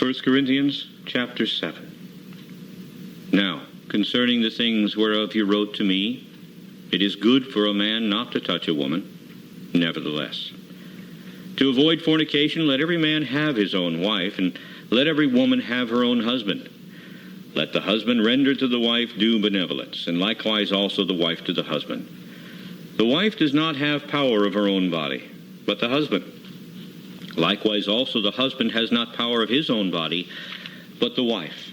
1 Corinthians chapter 7. Now, concerning the things whereof you wrote to me, it is good for a man not to touch a woman. Nevertheless, to avoid fornication, let every man have his own wife, and let every woman have her own husband. Let the husband render to the wife due benevolence, and likewise also the wife to the husband. The wife does not have power of her own body, but the husband. Likewise also the husband has not power of his own body, but the wife.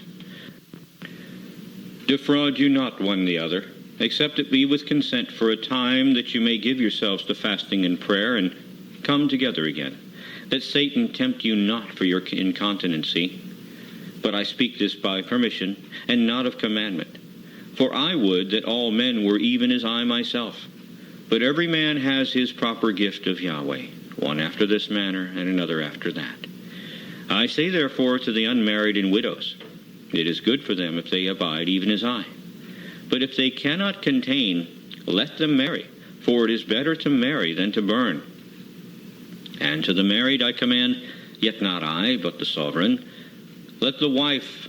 Defraud you not one the other, except it be with consent for a time, that you may give yourselves to fasting and prayer, and come together again, that Satan tempt you not for your incontinency. But I speak this by permission, and not of commandment. For I would that all men were even as I myself. But every man has his proper gift of Yahweh, one after this manner, and another after that. I say therefore to the unmarried and widows, it is good for them if they abide even as I. But if they cannot contain, let them marry, for it is better to marry than to burn. And to the married I command, yet not I, but the sovereign, let the wife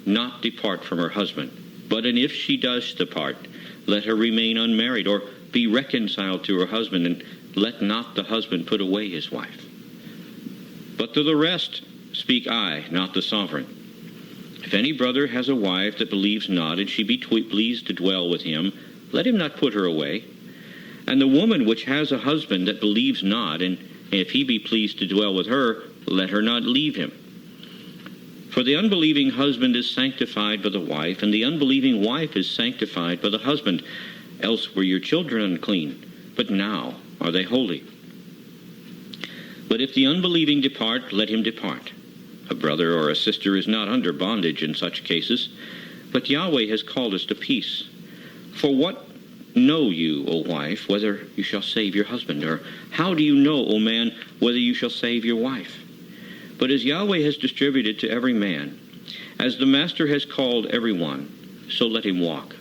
not depart from her husband, but and if she does depart, let her remain unmarried, or be reconciled to her husband, and let not the husband put away his wife. But to the rest speak I, not the sovereign. If any brother has a wife that believes not, and she be pleased to dwell with him, let him not put her away. And the woman which has a husband that believes not, and if he be pleased to dwell with her, let her not leave him. For the unbelieving husband is sanctified by the wife, and the unbelieving wife is sanctified by the husband. Else were your children unclean, but now are they holy. But if the unbelieving depart, let him depart. A brother or a sister is not under bondage in such cases, but Yahweh has called us to peace. For what know you, O wife, whether you shall save your husband? Or how do you know, O man, whether you shall save your wife? But as Yahweh has distributed to every man, as the master has called every one, so let him walk.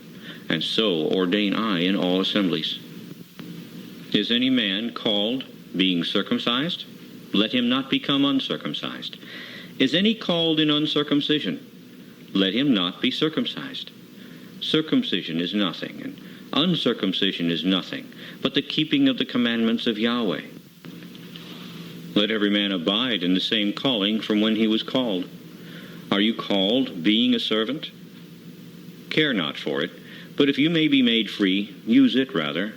And so ordain I in all assemblies. Is any man called, being circumcised? Let him not become uncircumcised. Is any called in uncircumcision? Let him not be circumcised. Circumcision is nothing, and uncircumcision is nothing, but the keeping of the commandments of Yahweh. Let every man abide in the same calling from when he was called. Are you called, being a servant? Care not for it, but if you may be made free, use it rather.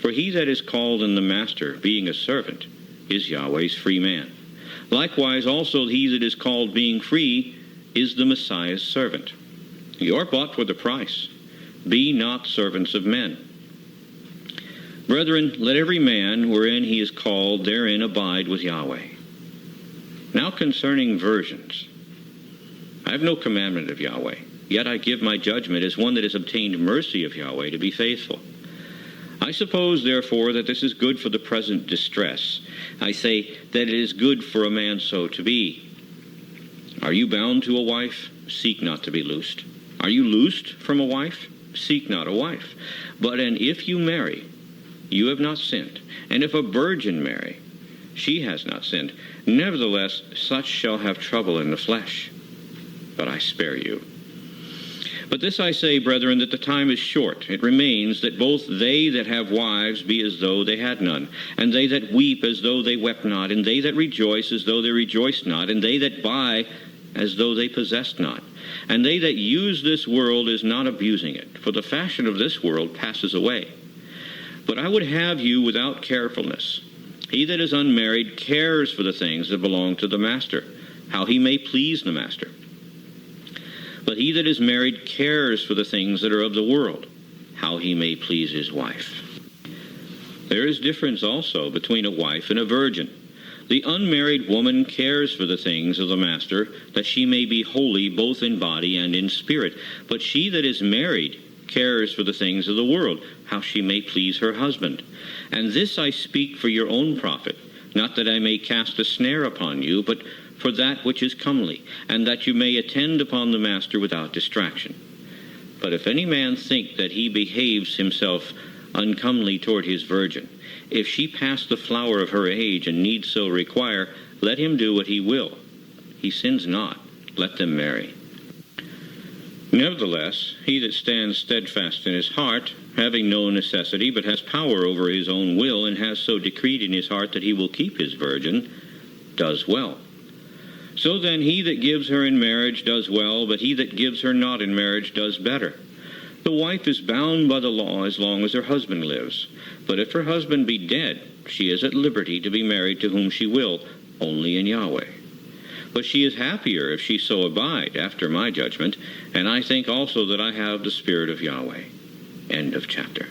For he that is called in the master, being a servant, is Yahweh's free man. Likewise also he that is called being free is the Messiah's servant. You are bought with a price. Be not servants of men. Brethren, let every man wherein he is called therein abide with Yahweh. Now concerning virgins, I have no commandment of Yahweh, yet I give my judgment as one that has obtained mercy of Yahweh to be faithful. I suppose, therefore, that this is good for the present distress. I say that it is good for a man so to be. Are you bound to a wife? Seek not to be loosed. Are you loosed from a wife? Seek not a wife. But and if you marry, you have not sinned. And if a virgin marry, she has not sinned. Nevertheless, such shall have trouble in the flesh. But I spare you. But this I say, brethren, that the time is short. It remains that both they that have wives be as though they had none, and they that weep as though they wept not, and they that rejoice as though they rejoiced not, and they that buy as though they possessed not. And they that use this world is not abusing it, for the fashion of this world passes away. But I would have you without carefulness. He that is unmarried cares for the things that belong to the master, how he may please the master. But he that is married cares for the things that are of the world, how he may please his wife. There is difference also between a wife and a virgin. The unmarried woman cares for the things of the master, that she may be holy both in body and in spirit. But she that is married cares for the things of the world, how she may please her husband. And this I speak for your own profit, not that I may cast a snare upon you, but for that which is comely, and that you may attend upon the master without distraction. But if any man think that he behaves himself uncomely toward his virgin, if she pass the flower of her age and need so require, let him do what he will. he sins not. Let them marry. Nevertheless, he that stands steadfast in his heart, having no necessity, but has power over his own will, and has so decreed in his heart that he will keep his virgin, does well. So then he that gives her in marriage does well, but he that gives her not in marriage does better. The wife is bound by the law as long as her husband lives. But if her husband be dead, she is at liberty to be married to whom she will, only in Yahweh. But she is happier if she so abide, after my judgment, and I think also that I have the Spirit of Yahweh. End of chapter.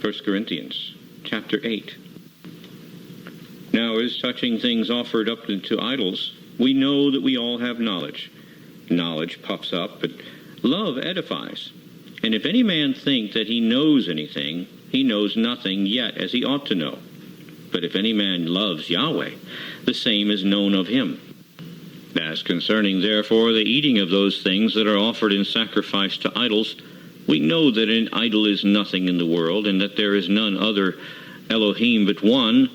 First Corinthians chapter 8. Now, as touching things offered up to idols, we know that we all have knowledge. Knowledge puffs up, but love edifies. And if any man think that he knows anything, he knows nothing yet as he ought to know. But if any man loves Yahweh, the same is known of him. As concerning, therefore, the eating of those things that are offered in sacrifice to idols, we know that an idol is nothing in the world, and that there is none other Elohim but one.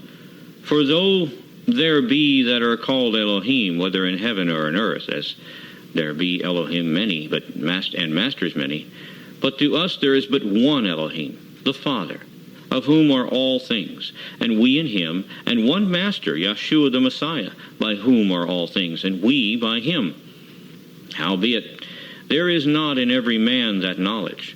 For though there be that are called Elohim, whether in heaven or in earth, as there be Elohim many, and masters many, but to us there is but one Elohim, the Father, of whom are all things, and we in him, and one Master, Yeshua the Messiah, by whom are all things, and we by him. Howbeit, there is not in every man that knowledge.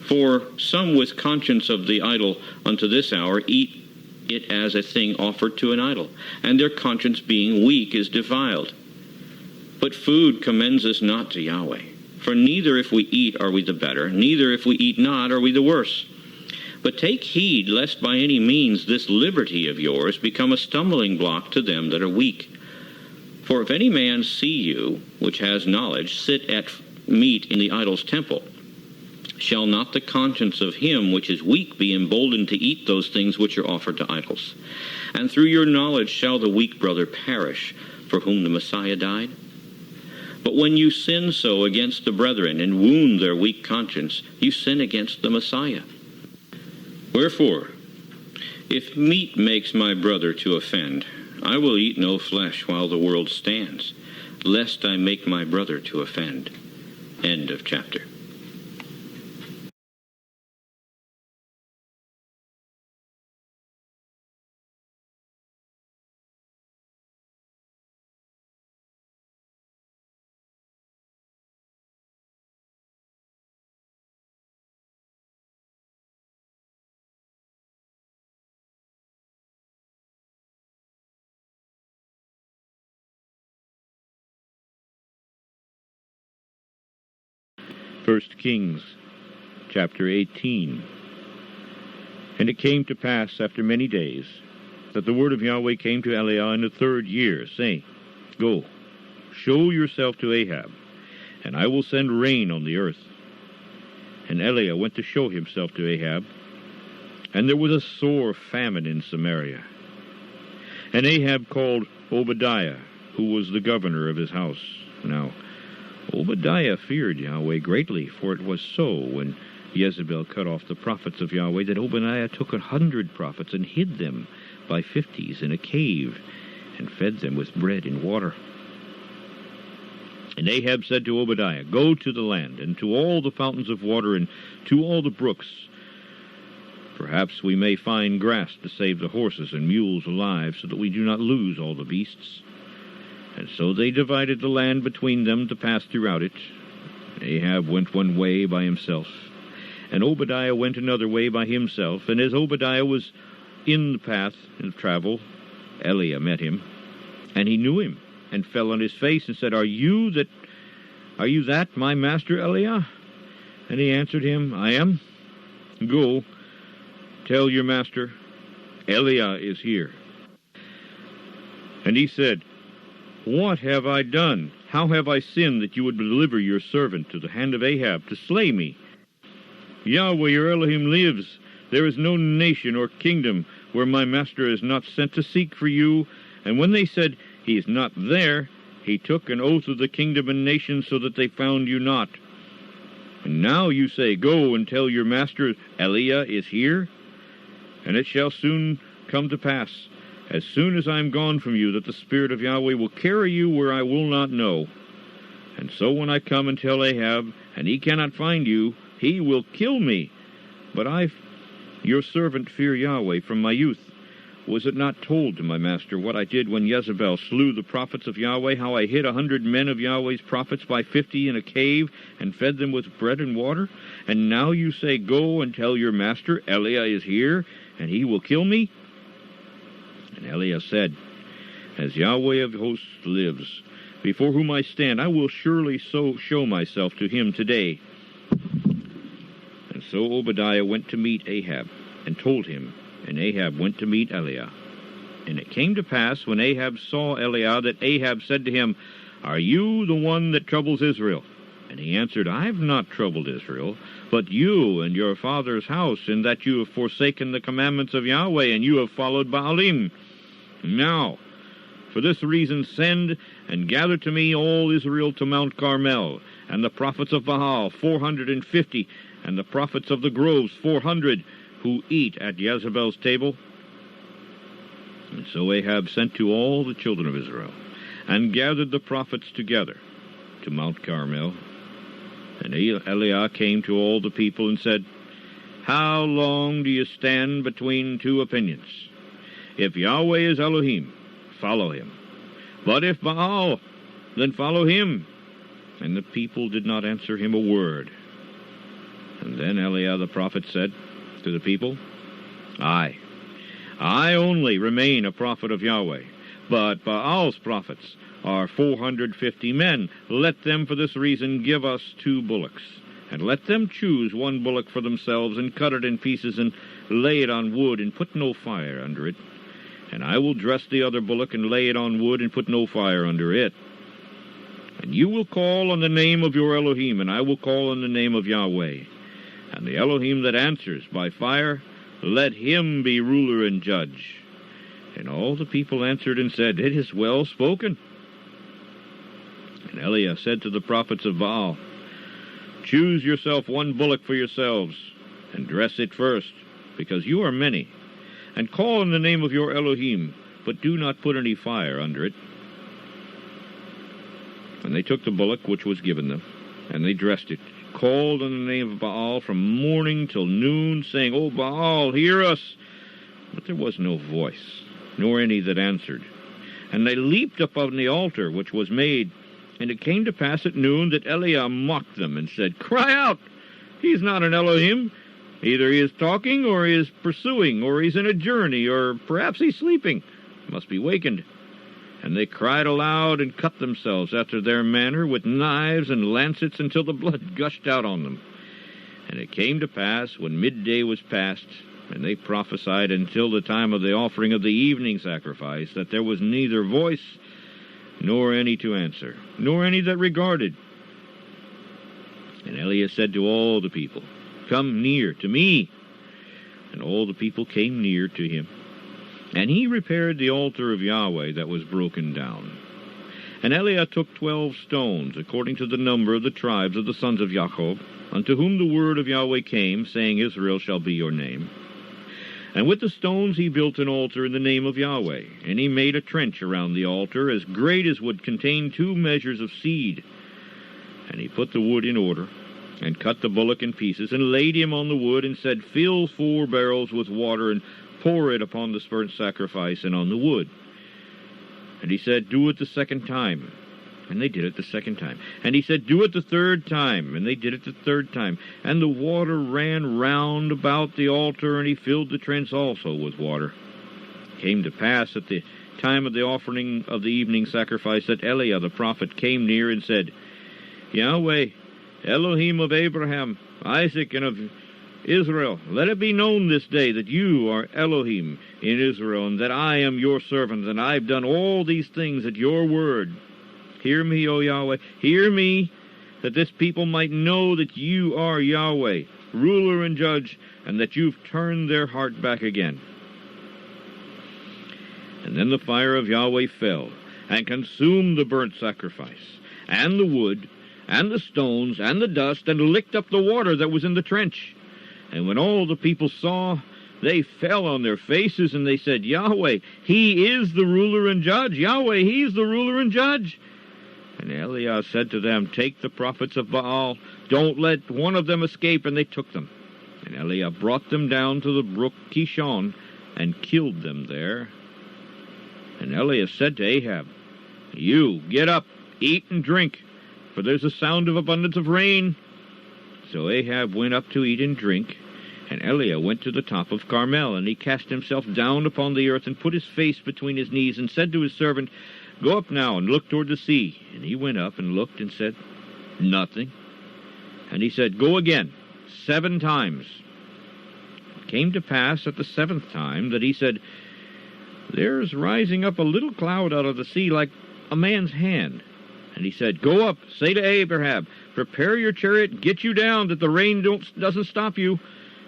For some with conscience of the idol unto this hour eat it as a thing offered to an idol, and their conscience being weak is defiled. But food commends us not to Yahweh. For neither if we eat are we the better, neither if we eat not are we the worse. But take heed lest by any means this liberty of yours become a stumbling block to them that are weak. For if any man see you, which has knowledge, sit at meat in the idol's temple, shall not the conscience of him which is weak be emboldened to eat those things which are offered to idols? And through your knowledge shall the weak brother perish, for whom the Messiah died? But when you sin so against the brethren, and wound their weak conscience, you sin against the Messiah. Wherefore, if meat makes my brother to offend, I will eat no flesh while the world stands, lest I make my brother to offend. End of chapter. First Kings, chapter 18. And it came to pass after many days that the word of Yahweh came to Eliah in the 3rd year, saying, Go, show yourself to Ahab, and I will send rain on the earth. And Eliah went to show himself to Ahab, and there was a sore famine in Samaria. And Ahab called Obadiah, who was the governor of his house. Now Obadiah feared Yahweh greatly, for it was so, when Jezebel cut off the prophets of Yahweh, that Obadiah took 100 prophets and hid them by 50s in a cave, and fed them with bread and water. And Ahab said to Obadiah, Go to the land, and to all the fountains of water, and to all the brooks. Perhaps we may find grass to save the horses and mules alive, so that we do not lose all the beasts. And so they divided the land between them to pass throughout it. Ahab went one way by himself, and Obadiah went another way by himself. And as Obadiah was in the path of travel, Eliah met him, and he knew him, and fell on his face, and said, Are you that, my master Eliah? And he answered him, I am. Go, tell your master, Eliah is here. And he said, What have I done? How have I sinned that you would deliver your servant to the hand of Ahab to slay me? Yahweh your Elohim lives. There is no nation or kingdom where my master is not sent to seek for you. And when they said, He is not there, he took an oath of the kingdom and nation, so that they found you not. And now you say, Go and tell your master, Eliah is here. And it shall soon come to pass, as soon as I am gone from you, that the Spirit of Yahweh will carry you where I will not know. And so when I come and tell Ahab, and he cannot find you, he will kill me. But I, your servant, fear Yahweh from my youth. Was it not told to my master what I did when Jezebel slew the prophets of Yahweh, how I hid 100 men of Yahweh's prophets by 50 in a cave, and fed them with bread and water? And now you say, Go and tell your master, Eliah is here, and he will kill me? And Eliah said, As Yahweh of hosts lives, before whom I stand, I will surely so show myself to him today. And so Obadiah went to meet Ahab, and told him, and Ahab went to meet Eliah. And it came to pass, when Ahab saw Eliah, that Ahab said to him, Are you the one that troubles Israel? And he answered, I have not troubled Israel, but you and your father's house, in that you have forsaken the commandments of Yahweh, and you have followed Baalim. Now, For this reason send and gather to me all Israel to Mount Carmel, and the prophets of Baal 450, and the prophets of the groves 400, who eat at Jezebel's table. And so Ahab sent to all the children of Israel, and gathered the prophets together to Mount Carmel. And Eliah came to all the people and said, How long do you stand between two opinions? If Yahweh is Elohim, follow him. But if Baal, then follow him. And the people did not answer him a word. And then Eliah the prophet said to the people, I only remain a prophet of Yahweh, but Baal's prophets are 450 men. Let them for this reason give us 2 bullocks, and let them choose 1 bullock for themselves, and cut it in pieces, and lay it on wood, and put no fire under it. And I will dress the other bullock, and lay it on wood, and put no fire under it. And you will call on the name of your Elohim, and I will call on the name of Yahweh. And the Elohim that answers by fire, let him be ruler and judge. And all the people answered and said, It is well spoken. And Eliah said to the prophets of Baal, Choose yourself 1 bullock for yourselves, and dress it first, because you are many. And call on the name of your Elohim, but do not put any fire under it. And they took the bullock which was given them, and they dressed it, called on the name of Baal from morning till noon, saying, O Baal, hear us! But there was no voice, nor any that answered. And they leaped upon the altar which was made. And it came to pass at noon that Eliah mocked them, and said, Cry out! He is not an Elohim. Either he is talking, or he is pursuing, or he's in a journey, or perhaps he's sleeping. He must be wakened. And they cried aloud, and cut themselves after their manner with knives and lancets, until the blood gushed out on them. And it came to pass, when midday was past, and they prophesied until the time of the offering of the evening sacrifice, that there was neither voice, nor any to answer, nor any that regarded. And Eliah said to all the people, Come near to me. And all the people came near to him. And he repaired the altar of Yahweh that was broken down. And Eliah took 12 stones, according to the number of the tribes of the sons of Jacob, unto whom the word of Yahweh came, saying, Israel shall be your name. And with the stones he built an altar in the name of Yahweh. And he made a trench around the altar, as great as would contain 2 measures of seed. And he put the wood in order, and cut the bullock in pieces, and laid him on the wood, and said, Fill 4 barrels with water, and pour it upon the burnt sacrifice and on the wood. And he said, Do it the 2nd time. And they did it the 2nd time. And he said, Do it the 3rd time. And they did it the 3rd time. And the water ran round about the altar, and he filled the trench also with water. It came to pass at the time of the offering of the evening sacrifice that Eliah the prophet came near and said, Yahweh, Elohim of Abraham, Isaac, and of Israel, let it be known this day that you are Elohim in Israel, and that I am your servant, and I have done all these things at your word. Hear me, O Yahweh, hear me, that this people might know that you are Yahweh, ruler and judge, and that you've turned their heart back again. And then the fire of Yahweh fell, and consumed the burnt sacrifice, and the wood, and the stones, and the dust, and licked up the water that was in the trench. And when all the people saw, they fell on their faces, and they said, Yahweh, he is the ruler and judge. Yahweh, he's the ruler and judge. And Eliah said to them, Take the prophets of Baal, don't let one of them escape. And they took them. And Eliah brought them down to the brook Kishon, and killed them there. And Eliah said to Ahab, You, get up, eat and drink, for there's a sound of abundance of rain. So Ahab went up to eat and drink, and Eliah went to the top of Carmel, and he cast himself down upon the earth, and put his face between his knees, and said to his servant, Go up now, and look toward the sea. And he went up and looked, and said, Nothing. And he said, Go again, 7 times. It came to pass at the 7th time that he said, There's rising up a little cloud out of the sea like a man's hand. And he said, Go up, say to Abraham, Prepare your chariot, get you down, that the rain doesn't stop you.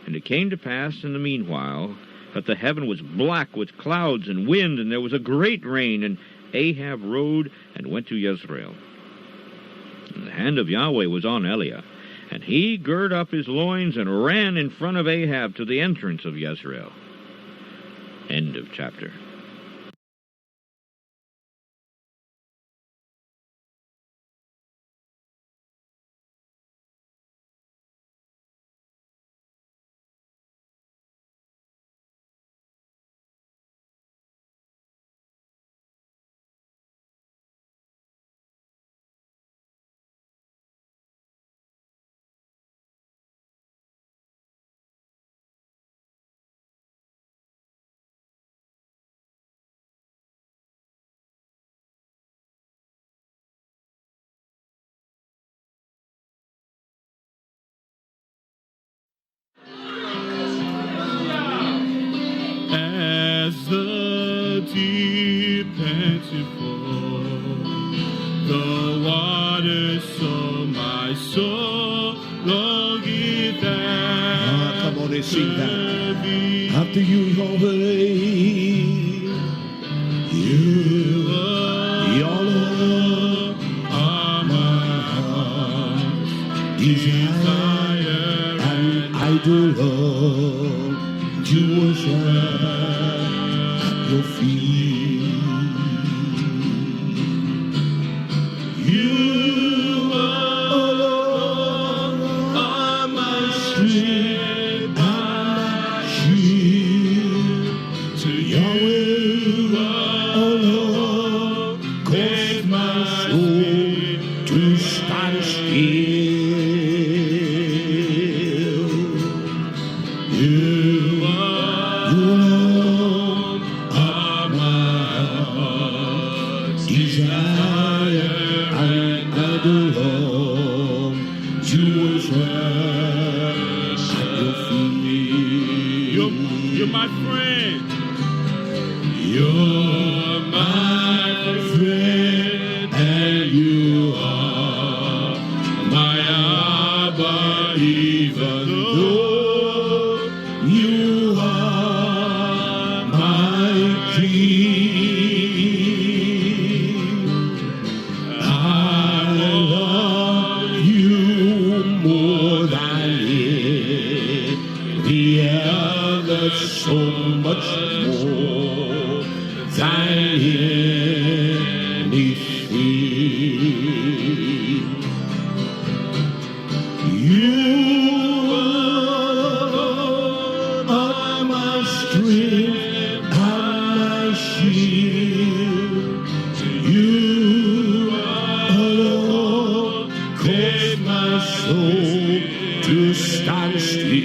And it came to pass in the meanwhile that the heaven was black with clouds and wind, and there was a great rain, and Ahab rode and went to Jezreel. And the hand of Yahweh was on Eliah, and he girt up his loins and ran in front of Ahab to the entrance of Jezreel. End of chapter. As the deep panted for the waters, so my soul longeth after Come on and sing that. thee. After you, Yahweh, you Lord, are my heart's desire, and I do love to worship at your feet. You, oh Lord, are my strength, my shield. To Yahweh, oh Lord, cause my soul to stand still. You alone are my heart's desire, and I belong to worship at your feet. You're my friend. You're my friend, and you are my Abba, even though you are my King. I love you more than the other, so much more than anything. You are my strength and my shield. You alone cause my soul to stand still.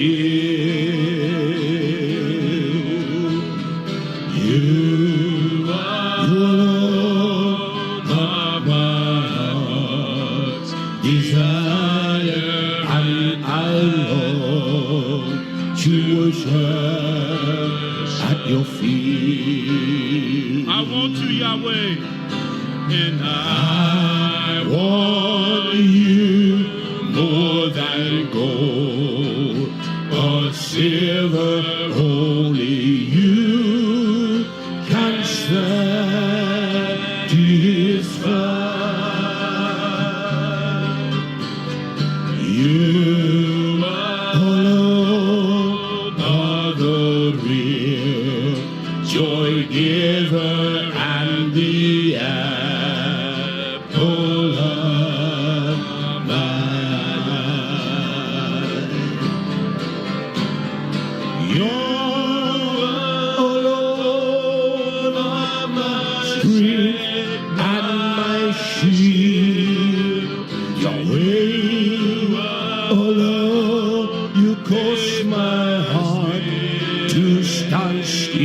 You alone are my heart's desire, and I long to worship at your feet. I want to, Yahweh, and I want you more than gold or silver, only you can satisfy. You alone are the real joy giver and the apple of my eye. You alone are my strength and my shield. Yahweh, oh Lord, you cause my heart to stand still.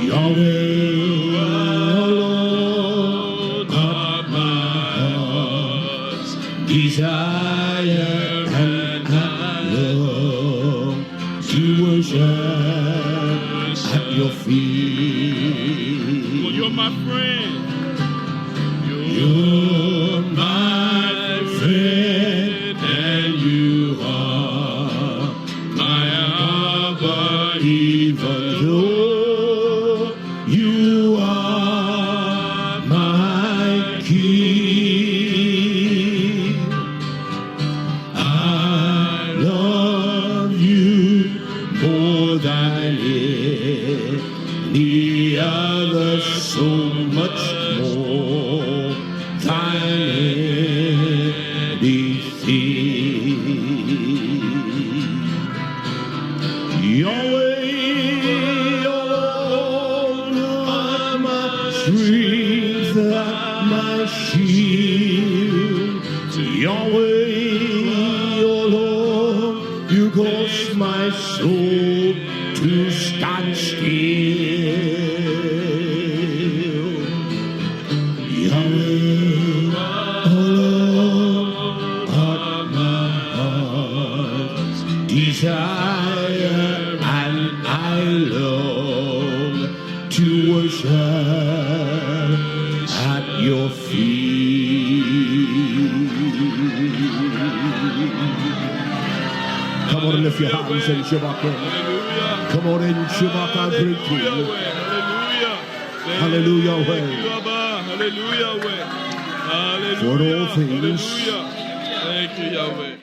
Yahweh, oh Lord, are my heart's desire, and I long to worship at your feet. well, you're my friend. You're my friend, and you are my Abba, even though more than any other, so much more than anything. Yahweh alone are my strength and my shield. Yahweh alone, you cause my soul to stand still. Yahweh alone are my heart's desire, and I long to worship at your feet. Come on and lift your hands and Shabbat Him. Hallelujah. Come on and Shabbat our great King. Hallelujah. Hallelujah. Thank you, Abba. Hallelujah. Hallelujah. For all things. Hallelujah. Thank you, Yahweh.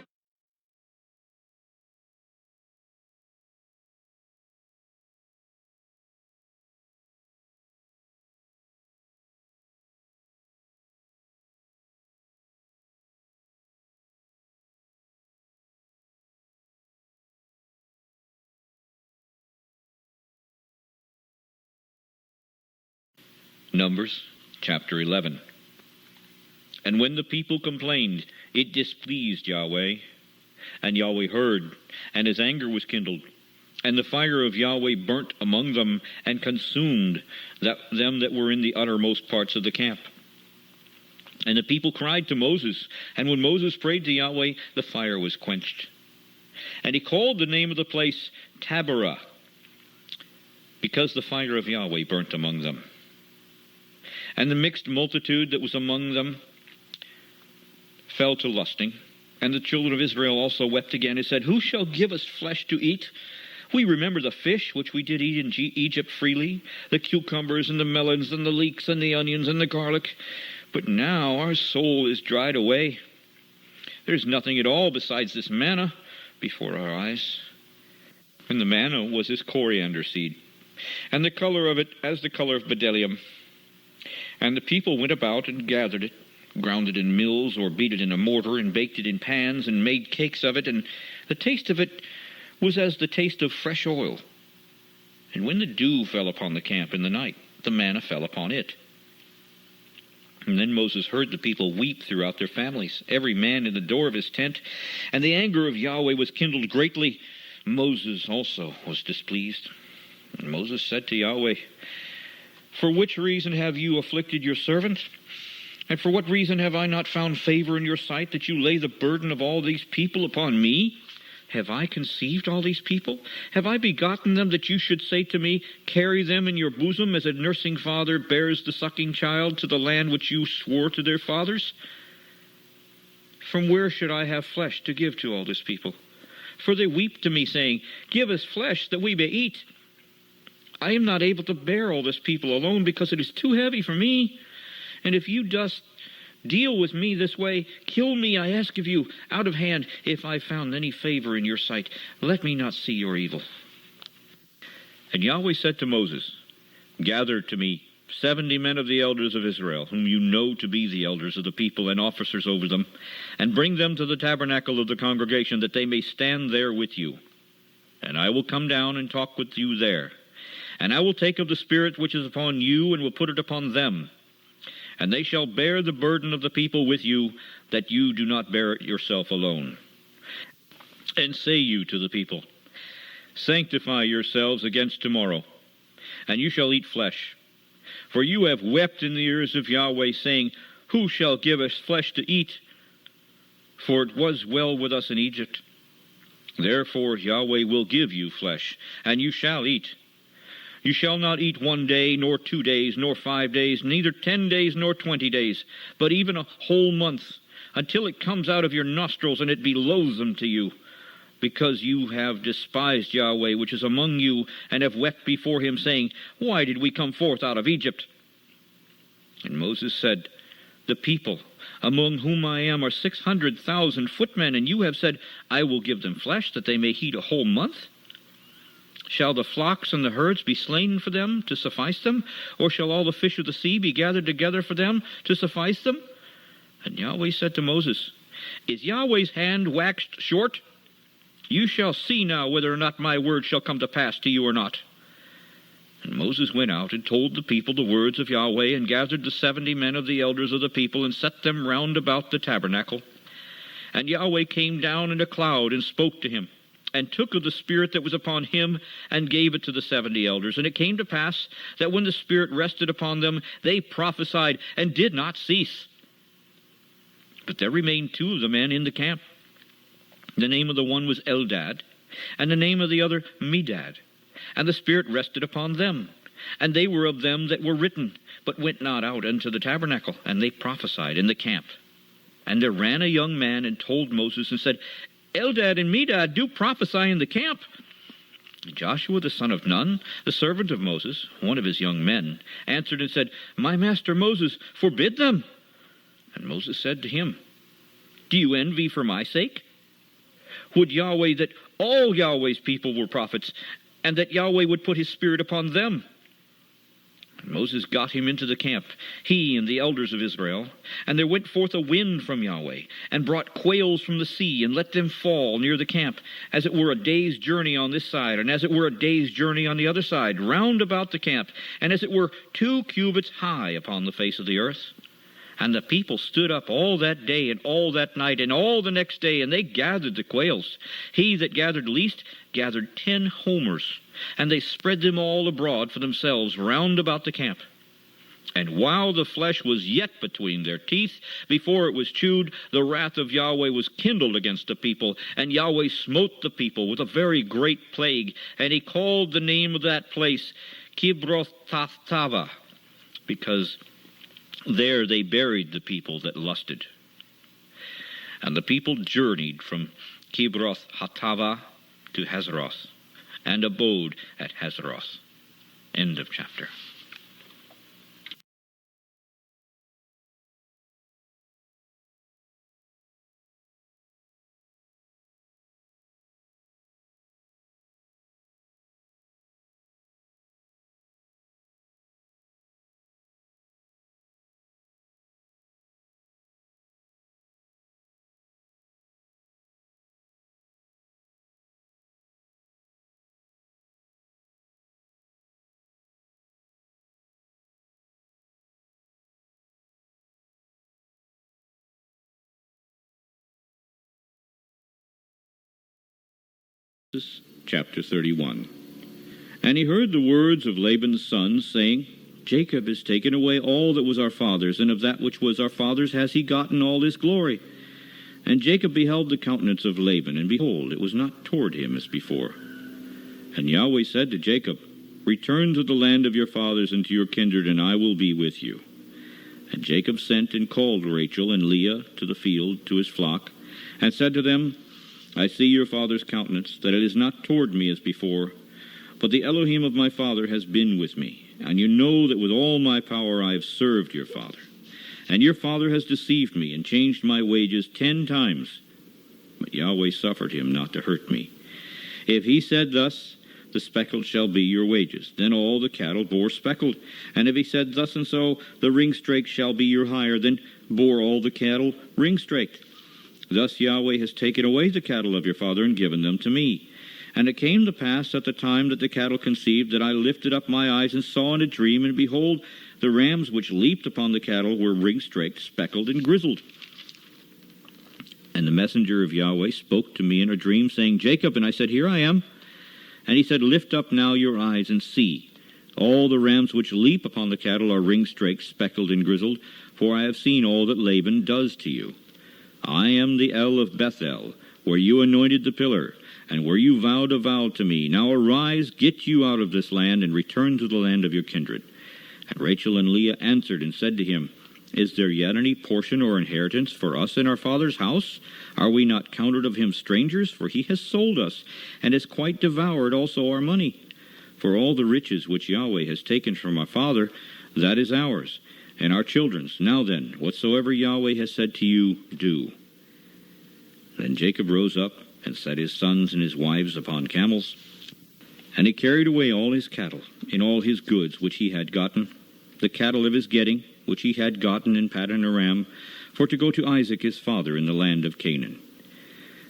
Numbers chapter 11. And when the people complained, it displeased Yahweh. And Yahweh heard, and his anger was kindled. And the fire of Yahweh burnt among them, and consumed them that were in the uttermost parts of the camp. And the people cried to Moses, and when Moses prayed to Yahweh, the fire was quenched. And he called the name of the place Taberah, because the fire of Yahweh burnt among them. And the mixed multitude that was among them fell to lusting. And the children of Israel also wept again and said, Who shall give us flesh to eat? We remember the fish which we did eat in Egypt freely, the cucumbers and the melons and the leeks and the onions and the garlic. But now our soul is dried away. There's nothing at all besides this manna before our eyes. And the manna was as coriander seed, and the color of it as the color of bdellium. And the people went about and gathered it, ground it in mills, or beat it in a mortar, and baked it in pans, and made cakes of it, and the taste of it was as the taste of fresh oil. And when the dew fell upon the camp in the night, the manna fell upon it. And then Moses heard the people weep throughout their families, every man in the door of his tent, and the anger of Yahweh was kindled greatly. Moses also was displeased. And Moses said to Yahweh, For which reason have you afflicted your servant? And for what reason have I not found favor in your sight, that you lay the burden of all these people upon me? Have I conceived all these people? Have I begotten them, that you should say to me, Carry them in your bosom, as a nursing father bears the sucking child to the land which you swore to their fathers? From where should I have flesh to give to all this people? For they weep to me, saying, Give us flesh, that we may eat. I am not able to bear all this people alone, because it is too heavy for me. And if you dost deal with me this way, kill me, I ask of you, out of hand, if I found any favor in your sight. Let me not see your evil. And Yahweh said to Moses, Gather to me 70 men of the elders of Israel, whom you know to be the elders of the people and officers over them, and bring them to the tabernacle of the congregation, that they may stand there with you. And I will come down and talk with you there. And I will take of the Spirit which is upon you, and will put it upon them. And they shall bear the burden of the people with you, that you do not bear it yourself alone. And say you to the people, Sanctify yourselves against tomorrow, and you shall eat flesh. For you have wept in the ears of Yahweh, saying, Who shall give us flesh to eat? For it was well with us in Egypt. Therefore Yahweh will give you flesh, and you shall eat. You shall not eat 1 day, nor 2 days, nor 5 days, neither 10 days, nor 20 days, but even a whole month, until it comes out of your nostrils, and it be loathsome to you, because you have despised Yahweh, which is among you, and have wept before him, saying, Why did we come forth out of Egypt? And Moses said, The people, among whom I am, are 600,000 footmen, and you have said, I will give them flesh, that they may eat a whole month? Shall the flocks and the herds be slain for them to suffice them? Or shall all the fish of the sea be gathered together for them to suffice them? And Yahweh said to Moses, Is Yahweh's hand waxed short? You shall see now whether or not my word shall come to pass to you or not. And Moses went out and told the people the words of Yahweh, and gathered the 70 men of the elders of the people, and set them round about the tabernacle. And Yahweh came down in a cloud, and spoke to him, and took of the Spirit that was upon him, and gave it to the 70 elders. And it came to pass that when the Spirit rested upon them, they prophesied, and did not cease. But there remained 2 of the men in the camp. The name of the one was Eldad, and the name of the other Medad. And the Spirit rested upon them. And they were of them that were written, but went not out unto the tabernacle. And they prophesied in the camp. And there ran a young man, and told Moses, and said, Eldad and Medad do prophesy in the camp. And Joshua the son of Nun, the servant of Moses, one of his young men, answered and said, My master Moses, forbid them. And Moses said to him, Do you envy for my sake? Would Yahweh that all Yahweh's people were prophets, and that Yahweh would put his Spirit upon them? And Moses got him into the camp, he and the elders of Israel. And there went forth a wind from Yahweh, and brought quails from the sea, and let them fall near the camp, as it were a day's journey on this side, and as it were a day's journey on the other side, round about the camp, and as it were 2 cubits high upon the face of the earth. And the people stood up all that day, and all that night, and all the next day, and they gathered the quails. He that gathered least gathered 10 homers, and they spread them all abroad for themselves round about the camp. And while the flesh was yet between their teeth, before it was chewed, the wrath of Yahweh was kindled against the people, and Yahweh smote the people with a very great plague. And he called the name of that place Kibroth-Tatava, because there they buried the people that lusted. And the people journeyed from Kibroth-Hattava to Hazeroth, and abode at Hazeroth. End of chapter. Chapter 31. And he heard the words of Laban's sons, saying, Jacob has taken away all that was our father's, and of that which was our father's has he gotten all his glory. And Jacob beheld the countenance of Laban, and behold, it was not toward him as before. And Yahweh said to Jacob, Return to the land of your fathers and to your kindred, and I will be with you. And Jacob sent and called Rachel and Leah to the field to his flock, and said to them, I see your father's countenance, that it is not toward me as before, but the Elohim of my father has been with me. And you know that with all my power I have served your father. And your father has deceived me, and changed my wages 10 times. But Yahweh suffered him not to hurt me. If he said thus, the speckled shall be your wages, then all the cattle bore speckled. And if he said thus and so, the ringstraked shall be your hire, then bore all the cattle ringstraked. Thus Yahweh has taken away the cattle of your father, and given them to me. And it came to pass at the time that the cattle conceived, that I lifted up my eyes, and saw in a dream, and behold, the rams which leaped upon the cattle were ringstraked, speckled, and grizzled. And the messenger of Yahweh spoke to me in a dream, saying, Jacob. And I said, Here I am. And he said, Lift up now your eyes, and see. All the rams which leap upon the cattle are ringstraked, speckled, and grizzled, for I have seen all that Laban does to you. I am the El of Bethel, where you anointed the pillar, and where you vowed a vow to me. Now arise, get you out of this land, and return to the land of your kindred. And Rachel and Leah answered and said to him, Is there yet any portion or inheritance for us in our father's house? Are we not counted of him strangers? For he has sold us, and has quite devoured also our money. For all the riches which Yahweh has taken from our father, that is ours, and our children's. Now then, whatsoever Yahweh has said to you, do. Then Jacob rose up, and set his sons and his wives upon camels, And he carried away all his cattle, and all his goods which he had gotten, the cattle of his getting, which he had gotten in Paddan Aram, for to go to Isaac his father in the land of Canaan.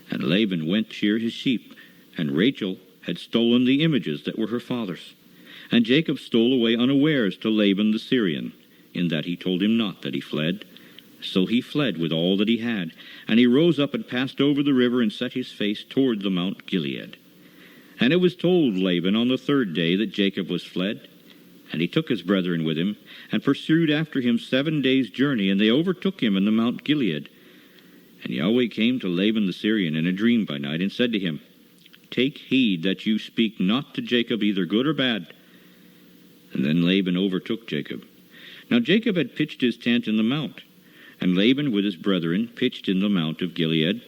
And Laban went to shear his sheep, and Rachel had stolen the images that were her father's. And Jacob stole away unawares to Laban the Syrian, in that he told him not that he fled. So he fled with all that he had, and he rose up and passed over the river and set his face toward the Mount Gilead. And it was told Laban on the third day that Jacob was fled. And he took his brethren with him, and pursued after him 7 days' journey, and they overtook him in the Mount Gilead. And Yahweh came to Laban the Syrian in a dream by night, and said to him, Take heed that you speak not to Jacob either good or bad. And then Laban overtook Jacob. Now Jacob had pitched his tent in the mount, and Laban with his brethren pitched in the mount of Gilead.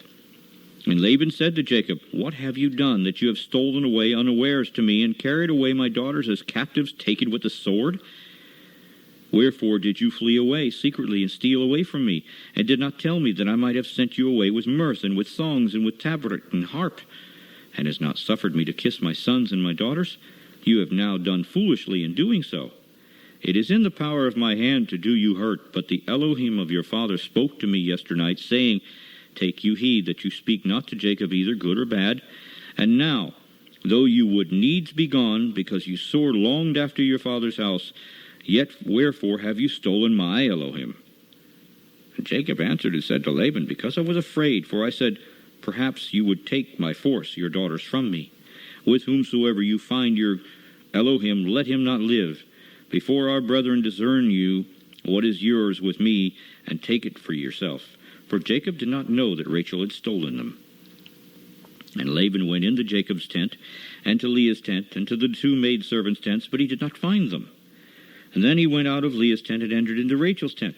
And Laban said to Jacob, What have you done, that you have stolen away unawares to me, and carried away my daughters as captives taken with the sword? Wherefore did you flee away secretly, and steal away from me, and did not tell me that I might have sent you away with mirth, and with songs, and with tabret and harp, and has not suffered me to kiss my sons and my daughters? You have now done foolishly in doing so. It is in the power of my hand to do you hurt, but the Elohim of your father spoke to me yesternight, saying, Take you heed that you speak not to Jacob either good or bad. And now, though you would needs be gone, because you sore longed after your father's house, yet wherefore have you stolen my Elohim? And Jacob answered and said to Laban, Because I was afraid, for I said, Perhaps you would take by force your daughters from me. With whomsoever you find your Elohim, let him not live. Before our brethren discern you what is yours with me, and take it for yourself. For Jacob did not know that Rachel had stolen them. And Laban went into Jacob's tent, and to Leah's tent, and to the 2 maidservants' tents, but he did not find them. And then he went out of Leah's tent and entered into Rachel's tent.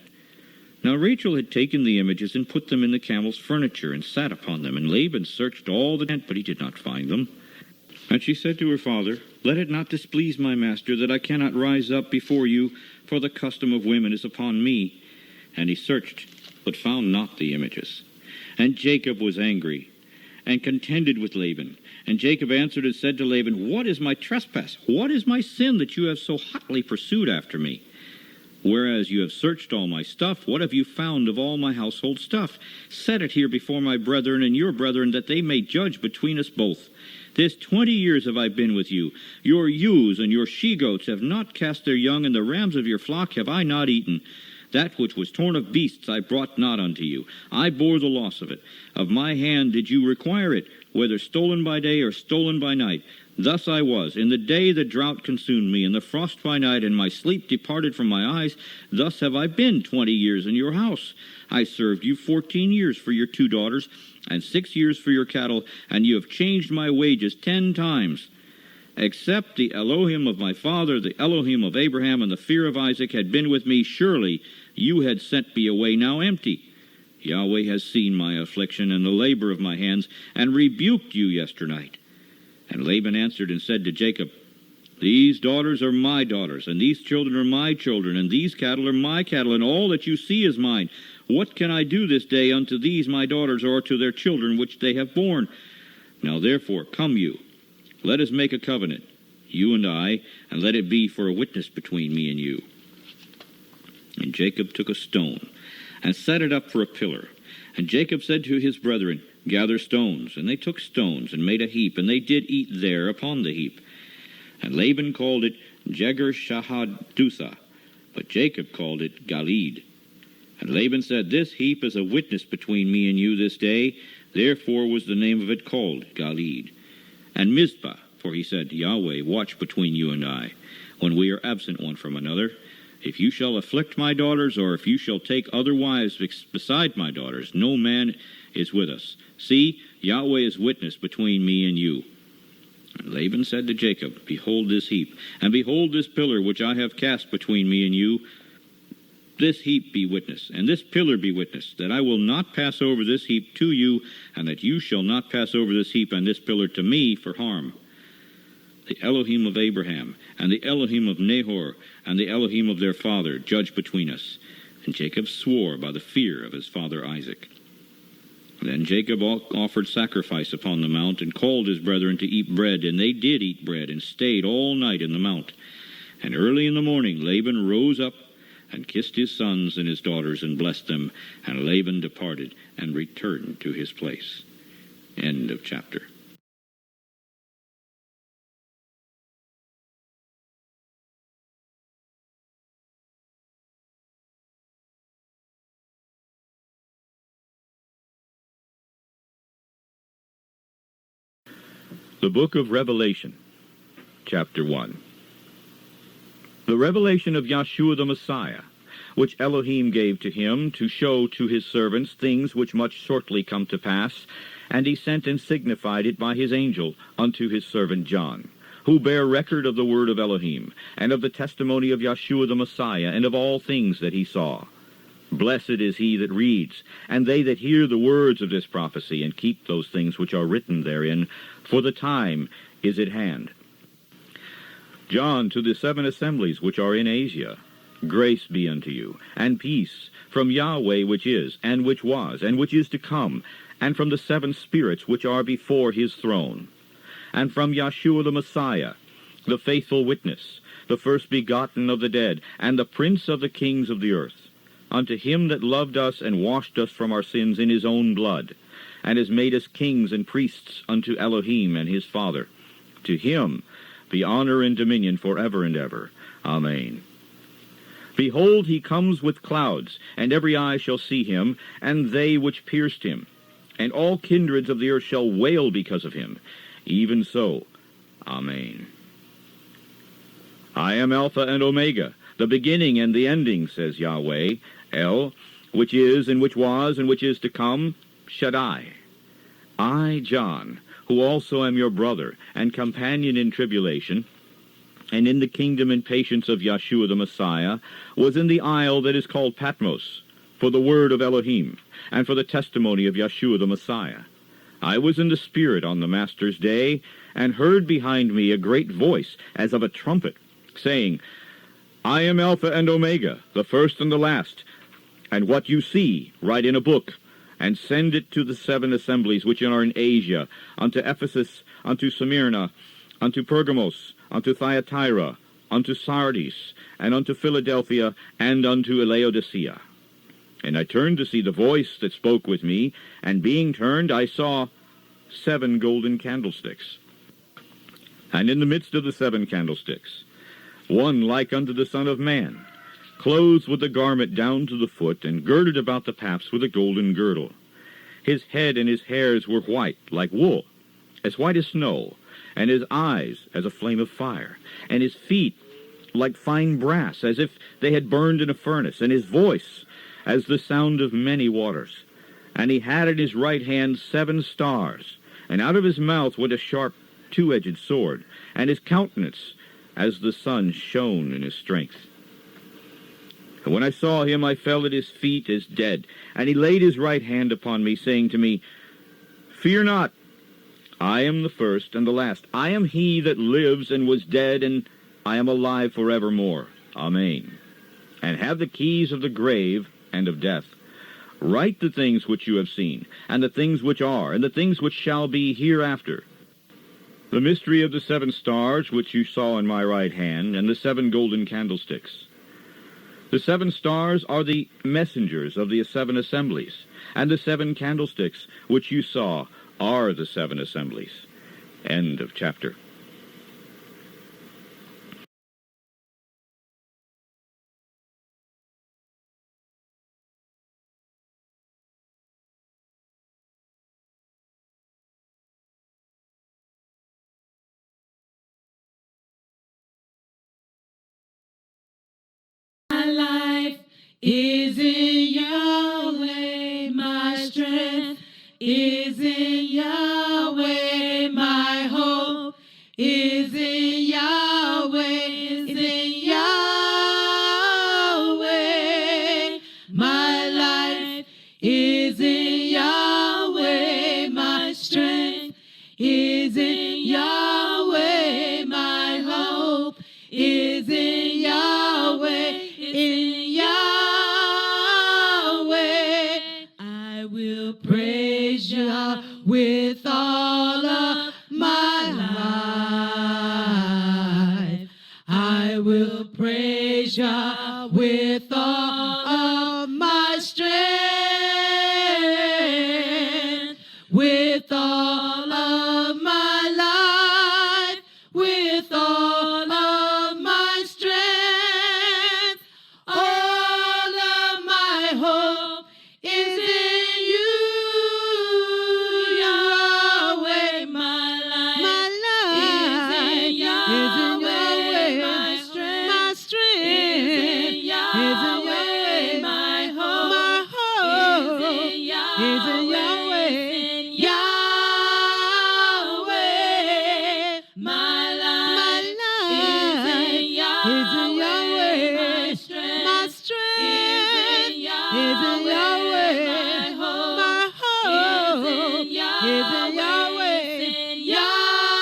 Now Rachel had taken the images and put them in the camel's furniture, and sat upon them. And Laban searched all the tent, but he did not find them. And she said to her father, Let it not displease my master, that I cannot rise up before you, for the custom of women is upon me. And he searched, but found not the images. And Jacob was angry, and contended with Laban. And Jacob answered and said to Laban, What is my trespass? What is my sin, that you have so hotly pursued after me? Whereas you have searched all my stuff, what have you found of all my household stuff? Set it here before my brethren and your brethren, that they may judge between us both. This 20 years have I been with you. Your ewes and your she-goats have not cast their young, and the rams of your flock have I not eaten. That which was torn of beasts I brought not unto you. I bore the loss of it. Of my hand did you require it, whether stolen by day or stolen by night. Thus I was. In the day the drought consumed me, and the frost by night, and my sleep departed from my eyes. Thus have I been 20 years in your house. I served you 14 years for your 2 daughters, and 6 years for your cattle, and you have changed my wages 10 times. Except the Elohim of my father, the Elohim of Abraham, and the fear of Isaac had been with me, surely you had sent me away now empty. Yahweh has seen my affliction and the labor of my hands, and rebuked you yesternight. And Laban answered and said to Jacob, These daughters are my daughters, and these children are my children, and these cattle are my cattle, and all that you see is mine. What can I do this day unto these my daughters, or to their children which they have borne? Now therefore, come you, let us make a covenant, you and I, and let it be for a witness between me and you. And Jacob took a stone, and set it up for a pillar. And Jacob said to his brethren, Gather stones. And they took stones, and made a heap, and they did eat there upon the heap. And Laban called it Jegar-Shahadutha, but Jacob called it Galeed. And Laban said, This heap is a witness between me and you this day. Therefore was the name of it called Galeed. And Mizpah, for he said, Yahweh, watch between you and I, when we are absent one from another. If you shall afflict my daughters, or if you shall take other wives beside my daughters, no man is with us. See, Yahweh is witness between me and you. And Laban said to Jacob, Behold this heap, and behold this pillar which I have cast between me and you. This heap be witness, and this pillar be witness, that I will not pass over this heap to you, and that you shall not pass over this heap and this pillar to me for harm. The Elohim of Abraham, and the Elohim of Nahor, and the Elohim of their father, judge between us. And Jacob swore by the fear of his father Isaac. Then Jacob offered sacrifice upon the mount, and called his brethren to eat bread. And they did eat bread, and stayed all night in the mount. And early in the morning Laban rose up, and kissed his sons and his daughters, and blessed them. And Laban departed, and returned to his place. End of chapter. The Book of Revelation, Chapter 1. The revelation of Yahshua the Messiah, which Elohim gave to him to show to his servants things which must shortly come to pass, and he sent and signified it by his angel unto his servant John, who bare record of the word of Elohim, and of the testimony of Yahshua the Messiah, and of all things that he saw. Blessed is he that reads, and they that hear the words of this prophecy, and keep those things which are written therein, for the time is at hand. John, to the 7 assemblies which are in Asia, grace be unto you, and peace, from Yahweh which is, and which was, and which is to come, and from the 7 spirits which are before his throne, and from Yahshua the Messiah, the faithful witness, the first begotten of the dead, and the prince of the kings of the earth, unto him that loved us and washed us from our sins in his own blood, and has made us kings and priests unto Elohim and his Father. To him be honor and dominion forever and ever. Amen. Behold, he comes with clouds, and every eye shall see him, and they which pierced him. And all kindreds of the earth shall wail because of him. Even so. Amen. I am Alpha and Omega, the beginning and the ending, says Yahweh. El, which is, and which was, and which is to come, Shaddai. I, John, who also am your brother, and companion in tribulation, and in the kingdom and patience of Yahshua the Messiah, was in the isle that is called Patmos, for the word of Elohim, and for the testimony of Yahshua the Messiah. I was in the Spirit on the Master's day, and heard behind me a great voice, as of a trumpet, saying, I am Alpha and Omega, the first and the last. And what you see, write in a book, and send it to the 7 assemblies which are in Asia, unto Ephesus, unto Smyrna, unto Pergamos, unto Thyatira, unto Sardis, and unto Philadelphia, and unto Laodicea. And I turned to see the voice that spoke with me, and being turned, I saw 7 golden candlesticks. And in the midst of the 7 candlesticks, one like unto the Son of Man, clothed with a garment down to the foot, and girded about the paps with a golden girdle. His head and his hairs were white, like wool, as white as snow, and his eyes as a flame of fire, and his feet like fine brass, as if they had burned in a furnace, and his voice as the sound of many waters. And he had in his right hand 7 stars, and out of his mouth went a sharp 2-edged sword, and his countenance as the sun shone in his strength. And when I saw him, I fell at his feet as dead. And he laid his right hand upon me, saying to me, Fear not, I am the first and the last. I am he that lives and was dead, and I am alive forevermore. Amen. And have the keys of the grave and of death. Write the things which you have seen, and the things which are, and the things which shall be hereafter. The mystery of the 7 stars which you saw in my right hand, and the 7 golden candlesticks. The 7 stars are the messengers of the 7 assemblies, and the 7 candlesticks which you saw are the 7 assemblies. End of chapter. Is in Yahweh, my strength is in Yahweh, my hope is in Yahweh, is in Yahweh, my life is in Yahweh, my strength is in Yahweh, my hope is in Yahweh, in Yahweh. I will praise will praise Yah with all of my strength, with all of my life, with all of my strength. All of my hope is in you, Yahweh. My life is in Yahweh. My strength is in Yahweh. My hope is in Yahweh. Yahweh. My life is in Yahweh. My strength is in Yahweh. My hope is in Yahweh. Yahweh.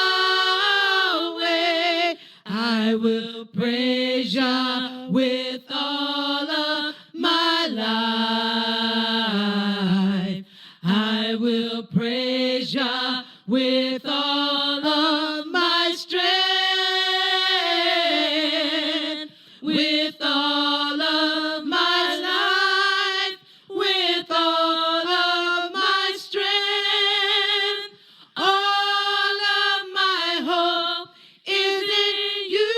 I will praise Yah with all of my life. I will praise Yah with all of my strength, with all of my life, with all of my strength. All of my hope is in you,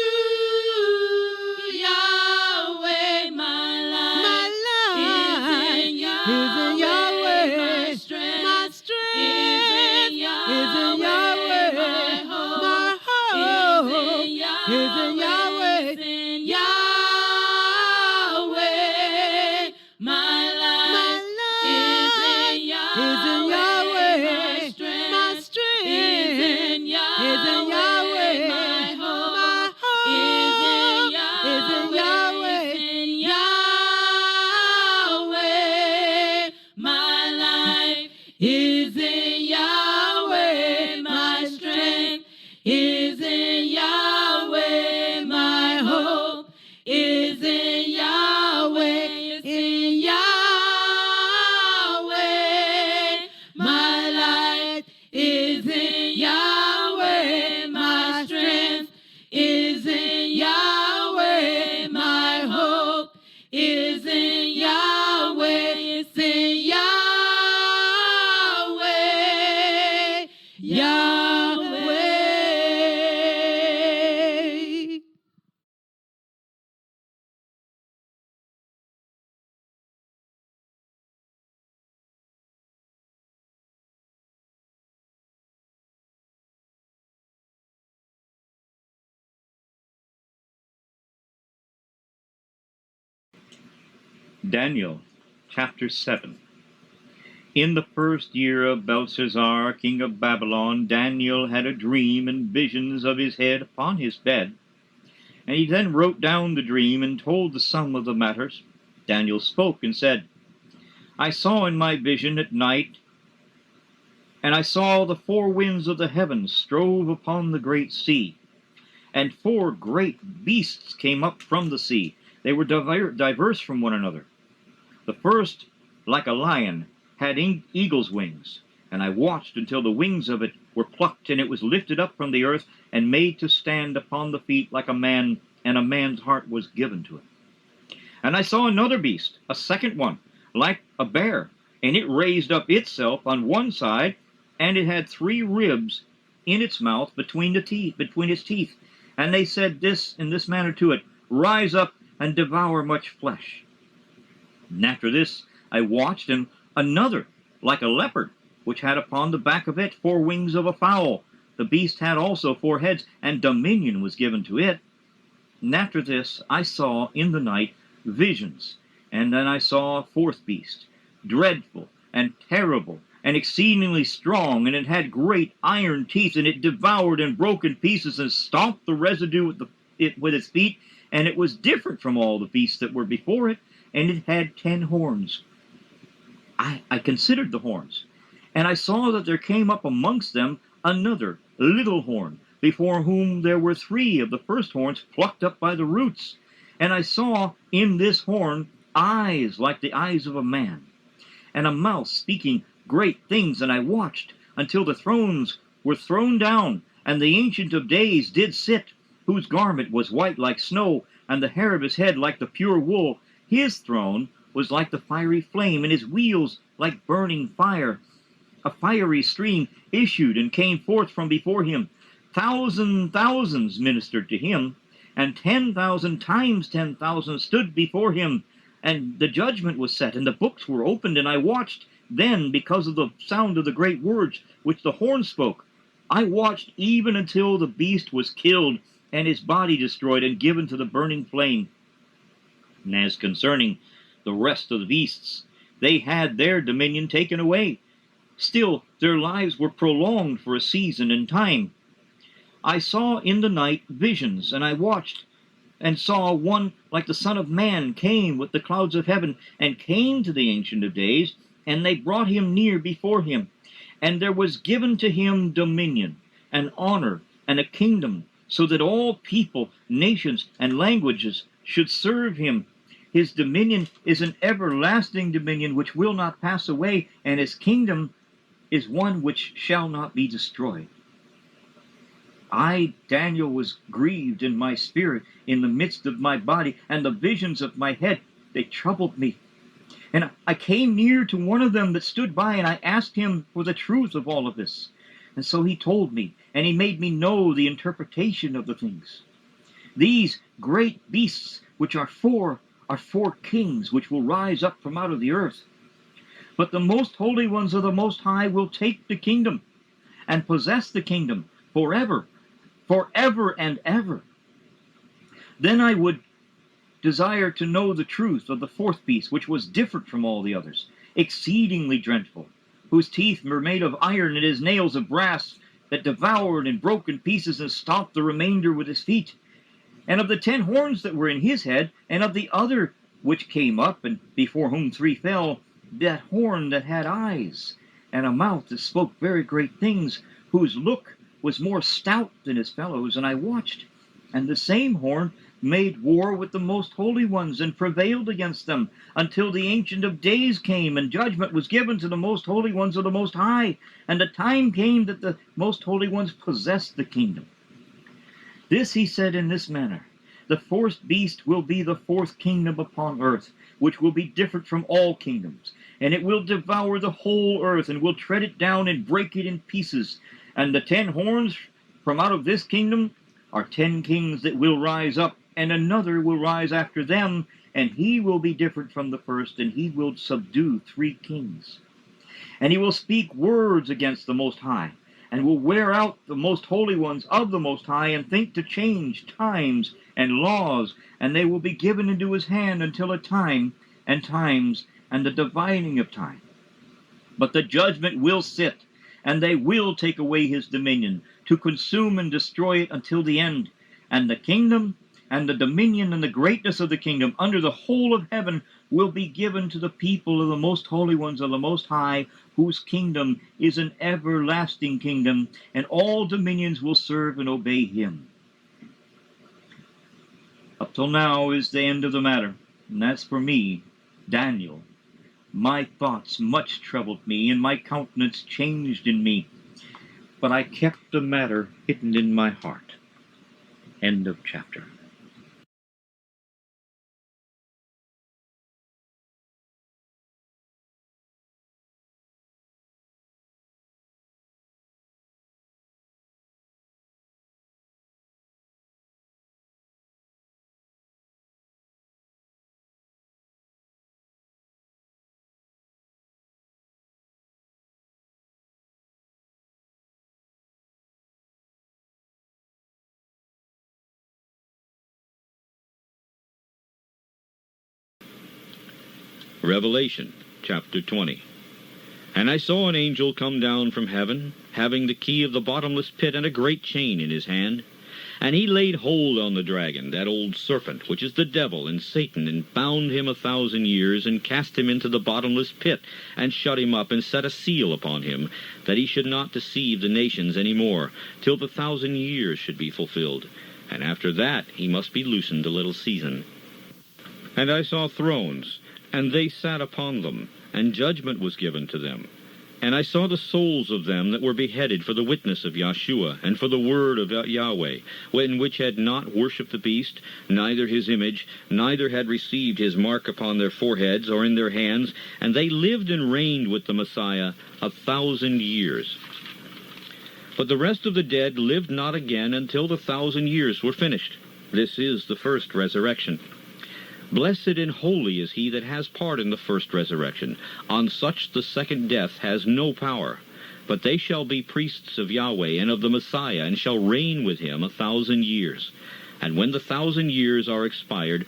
Yahweh. My life is in Yahweh. My strength is in Yahweh. My hope is in Yahweh. Yahweh. My life is in Yahweh. My strength is in Yahweh. My hope is in Yahweh. Yahweh. My life is in Yahweh. My strength is in Yahweh. My hope is in Yahweh. It's in Yahweh. My life is in Yahweh. My strength is in Yahweh. My hope is in Yahweh. It's in Yahweh. Yahweh. Daniel, chapter 7. In the first year of Belshazzar, king of Babylon, Daniel had a dream and visions of his head upon his bed. And he then wrote down the dream and told the sum of the matters. Daniel spoke and said, I saw in my vision at night, and I saw the four winds of the heavens strove upon the great sea, and four great beasts came up from the sea. They were diverse from one another. The first, like a lion, had eagle's wings, and I watched until the wings of it were plucked, and it was lifted up from the earth and made to stand upon the feet like a man, and a man's heart was given to it. And I saw another beast, a second one, like a bear, and it raised up itself on one side, and it had 3 ribs in its mouth between its teeth. And they said this in this manner to it, Rise up and devour much flesh. And after this I watched, and another, like a leopard, which had upon the back of it 4 wings of a fowl. The beast had also 4 heads, and dominion was given to it. And after this I saw in the night visions, and then I saw a 4th beast, dreadful and terrible, and exceedingly strong, and it had great iron teeth, and it devoured and broke in pieces, and stomped the residue with its feet, and it was different from all the beasts that were before it, and it had 10 horns. I considered the horns, and I saw that there came up amongst them another little horn, before whom there were 3 of the first horns plucked up by the roots. And I saw in this horn eyes like the eyes of a man, and a mouth speaking great things. And I watched until the thrones were thrown down, and the Ancient of Days did sit, whose garment was white like snow, and the hair of his head like the pure wool. His throne was like the fiery flame, and his wheels like burning fire. A fiery stream issued and came forth from before him. Thousands ministered to him, and 10,000 times 10,000 stood before him. And the judgment was set, and the books were opened, and I watched then because of the sound of the great words which the horn spoke. I watched even until the beast was killed, and his body destroyed and given to the burning flame. And as concerning the rest of the beasts, they had their dominion taken away. Still their lives were prolonged for a season and time. I saw in the night visions, and I watched, and saw one like the Son of Man came with the clouds of heaven, and came to the Ancient of Days, and they brought him near before him. And there was given to him dominion, and honor, and a kingdom, so that all people, nations, and languages should serve him. His dominion is an everlasting dominion which will not pass away, and his kingdom is one which shall not be destroyed. I, Daniel, was grieved in my spirit in the midst of my body, and the visions of my head, they troubled me. And I came near to one of them that stood by, and I asked him for the truth of all of this. And so he told me, and he made me know the interpretation of the things. These great beasts, which are four kings, which will rise up from out of the earth. But the most holy ones of the Most High will take the kingdom, and possess the kingdom forever and ever. Then I would desire to know the truth of the fourth beast, which was different from all the others, exceedingly dreadful, whose teeth were made of iron, and his nails of brass, that devoured and broke in pieces and stomped the remainder with his feet. And of the 10 horns that were in his head, and of the other which came up, and before whom 3 fell, that horn that had eyes, and a mouth that spoke very great things, whose look was more stout than his fellows. And I watched, and the same horn made war with the most holy ones, and prevailed against them, until the Ancient of Days came, and judgment was given to the most holy ones of the Most High, and the time came that the most holy ones possessed the kingdom. This he said in this manner: the fourth beast will be the 4th kingdom upon earth, which will be different from all kingdoms, and it will devour the whole earth, and will tread it down and break it in pieces. And the 10 horns from out of this kingdom are 10 kings that will rise up, and another will rise after them, and he will be different from the first, and he will subdue 3 kings. And he will speak words against the Most High, and will wear out the most holy ones of the Most High, and think to change times and laws, and they will be given into his hand until a time and times and the dividing of time. But the judgment will sit, and they will take away his dominion, to consume and destroy it until the end. And the kingdom and the dominion and the greatness of the kingdom under the whole of heaven will be given to the people of the most holy ones of the Most High, whose kingdom is an everlasting kingdom, and all dominions will serve and obey him. Up till now is the end of the matter, and that's for me, Daniel. My thoughts much troubled me, and my countenance changed in me, but I kept the matter hidden in my heart. End of chapter. Revelation, chapter 20. And I saw an angel come down from heaven, having the key of the bottomless pit and a great chain in his hand. And he laid hold on the dragon, that old serpent, which is the devil and Satan, and bound him 1,000 years, and cast him into the bottomless pit, and shut him up, and set a seal upon him, that he should not deceive the nations any more, till the 1,000 years should be fulfilled. And after that he must be loosened a little season. And I saw thrones, and they sat upon them, and judgment was given to them. And I saw the souls of them that were beheaded for the witness of Yahshua, and for the word of Yahweh, which had not worshipped the beast, neither his image, neither had received his mark upon their foreheads or in their hands, and they lived and reigned with the Messiah 1,000 years. But the rest of the dead lived not again until the 1,000 years were finished. This is the first resurrection. Blessed and holy is he that has part in the first resurrection. On such the second death has no power. But they shall be priests of Yahweh and of the Messiah, and shall reign with him 1,000 years. And when the 1,000 years are expired,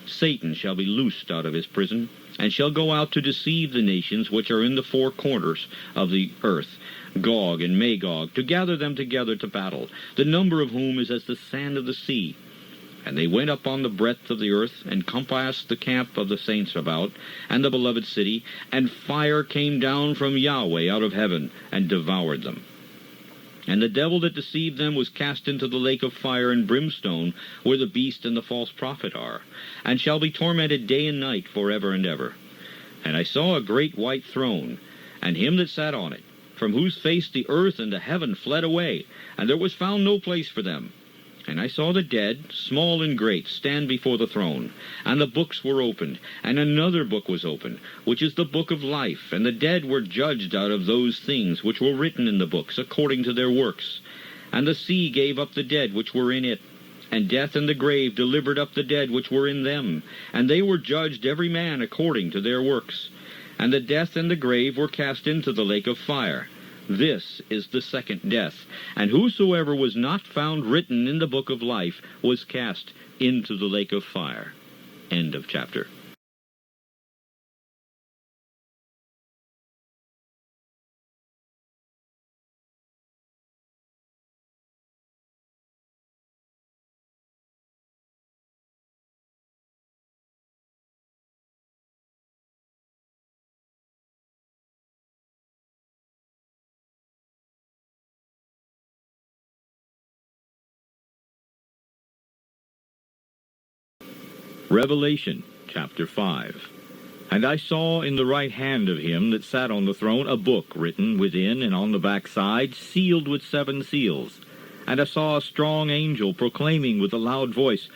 Satan shall be loosed out of his prison, and shall go out to deceive the nations which are in the four corners of the earth, Gog and Magog, to gather them together to battle, the number of whom is as the sand of the sea. And they went up on the breadth of the earth, and compassed the camp of the saints about, and the beloved city, and fire came down from Yahweh out of heaven, and devoured them. And the devil that deceived them was cast into the lake of fire and brimstone, where the beast and the false prophet are, and shall be tormented day and night forever and ever. And I saw a great white throne, and him that sat on it, from whose face the earth and the heaven fled away, and there was found no place for them. And I saw the dead, small and great, stand before the throne. And the books were opened, and another book was opened, which is the book of life. And the dead were judged out of those things which were written in the books, according to their works. And the sea gave up the dead which were in it. And death and the grave delivered up the dead which were in them. And they were judged every man according to their works. And the death and the grave were cast into the lake of fire. This is the second death. And whosoever was not found written in the book of life was cast into the lake of fire. End of chapter. Revelation, chapter 5. And I saw in the right hand of him that sat on the throne a book written within and on the backside, sealed with 7 seals. And I saw a strong angel proclaiming with a loud voice,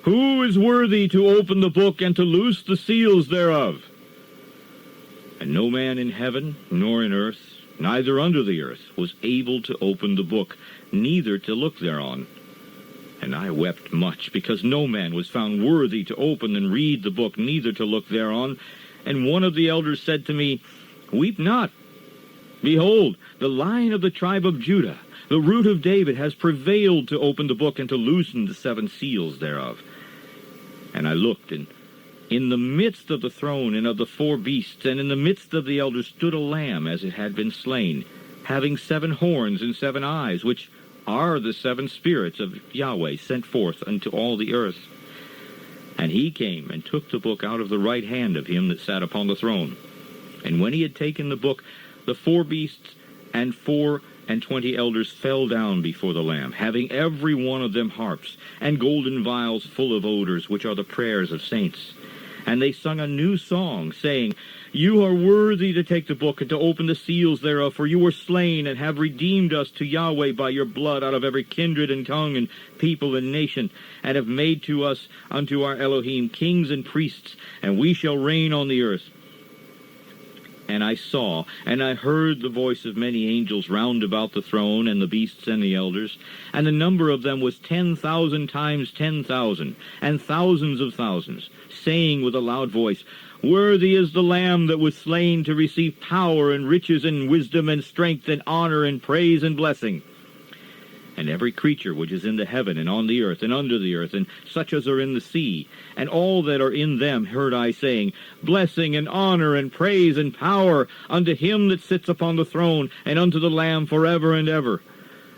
Who is worthy to open the book and to loose the seals thereof? And no man in heaven, nor in earth, neither under the earth, was able to open the book, neither to look thereon. And I wept much, because no man was found worthy to open and read the book, neither to look thereon. And one of the elders said to me, Weep not. Behold, the Lion of the tribe of Judah, the root of David, has prevailed to open the book and to loosen the 7 seals thereof. And I looked, and in the midst of the throne and of the 4 beasts, and in the midst of the elders, stood a lamb as it had been slain, having 7 horns and 7 eyes, which are the 7 spirits of Yahweh sent forth unto all the earth. And he came and took the book out of the right hand of him that sat upon the throne. And when he had taken the book, the 4 beasts and 24 elders fell down before the Lamb, having every one of them harps, and golden vials full of odors, which are the prayers of saints. And they sung a new song, saying, You are worthy to take the book and to open the seals thereof, for you were slain and have redeemed us to Yahweh by your blood out of every kindred and tongue and people and nation, and have made to us unto our Elohim kings and priests, and we shall reign on the earth. And I saw, and I heard the voice of many angels round about the throne, and the beasts and the elders, and the number of them was 10,000 times 10,000, and thousands of thousands, saying with a loud voice, Worthy is the Lamb that was slain to receive power and riches and wisdom and strength and honor and praise and blessing. And every creature which is in the heaven and on the earth and under the earth, and such as are in the sea, and all that are in them, heard I saying, Blessing and honor and praise and power unto him that sits upon the throne, and unto the Lamb forever and ever.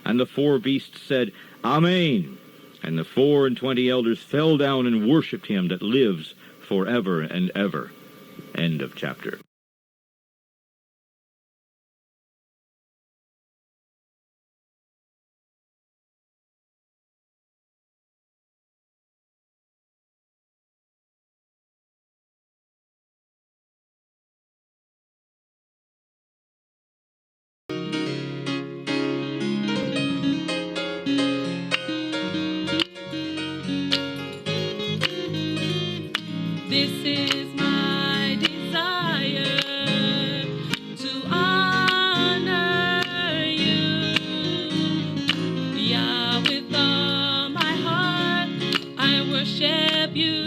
And the 4 beasts said, Amen. And the 24 elders fell down and worshipped him that lives forever and ever. End of chapter. This is my desire to honor you. Yeah, with all my heart, I worship you.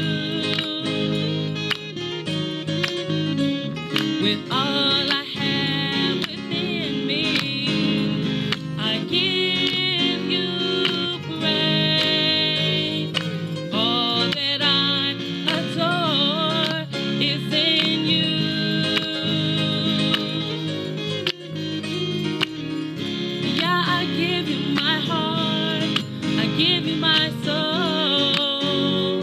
With all I have within me, I give you praise. All that I adore is in you. Yeah, I give you my heart, I give you my soul.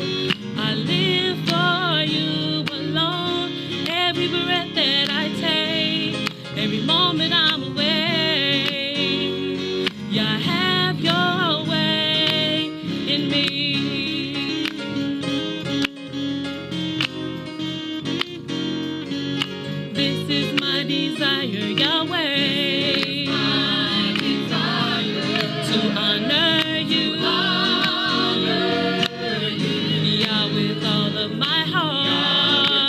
I live for you alone. Every breath that I take, every moment I'm away. Yeah, have your way in me. This is my desire, Yahweh, to honor you. Yeah, with all of my heart,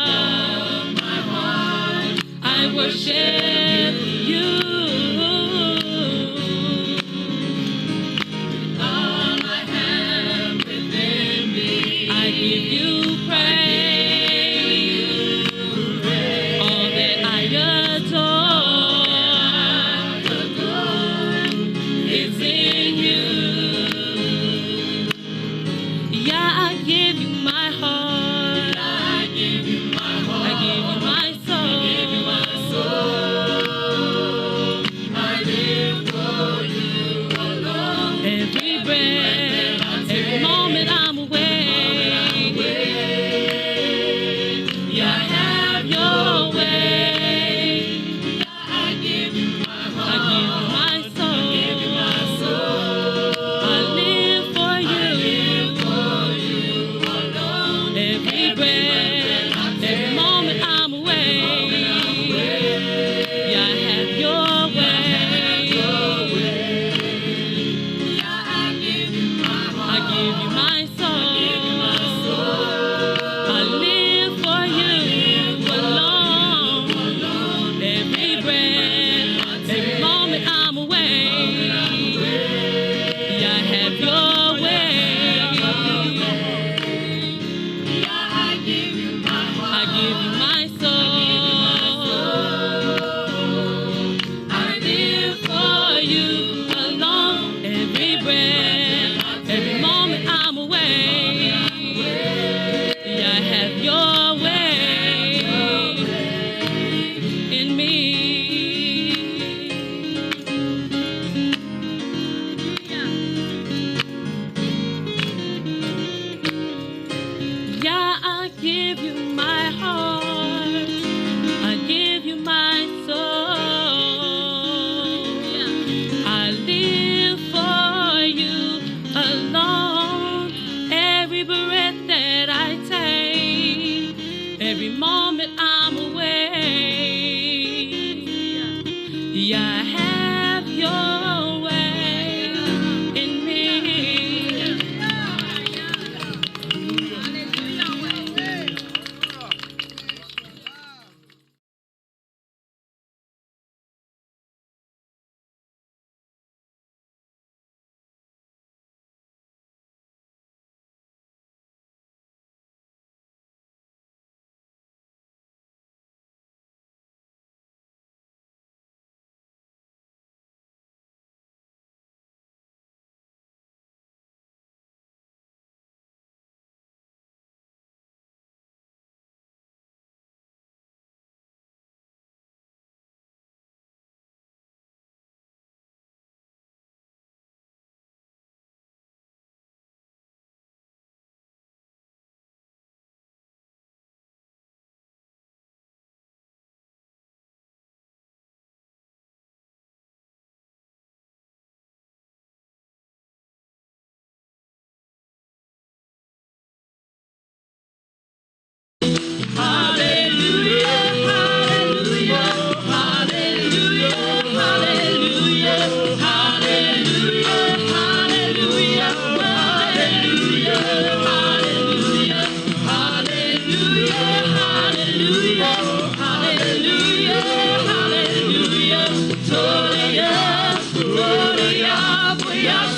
I worship you. All I have within me, I give you praise. All that I adore is in you. Yeah, I give you my heart. I give you my heart. I give you my soul. I give you my soul. I live for you alone. Every breath, every moment I'm away.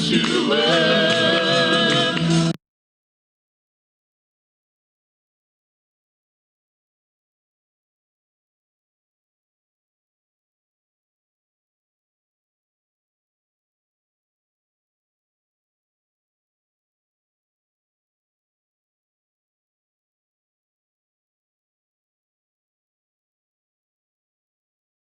YHWH.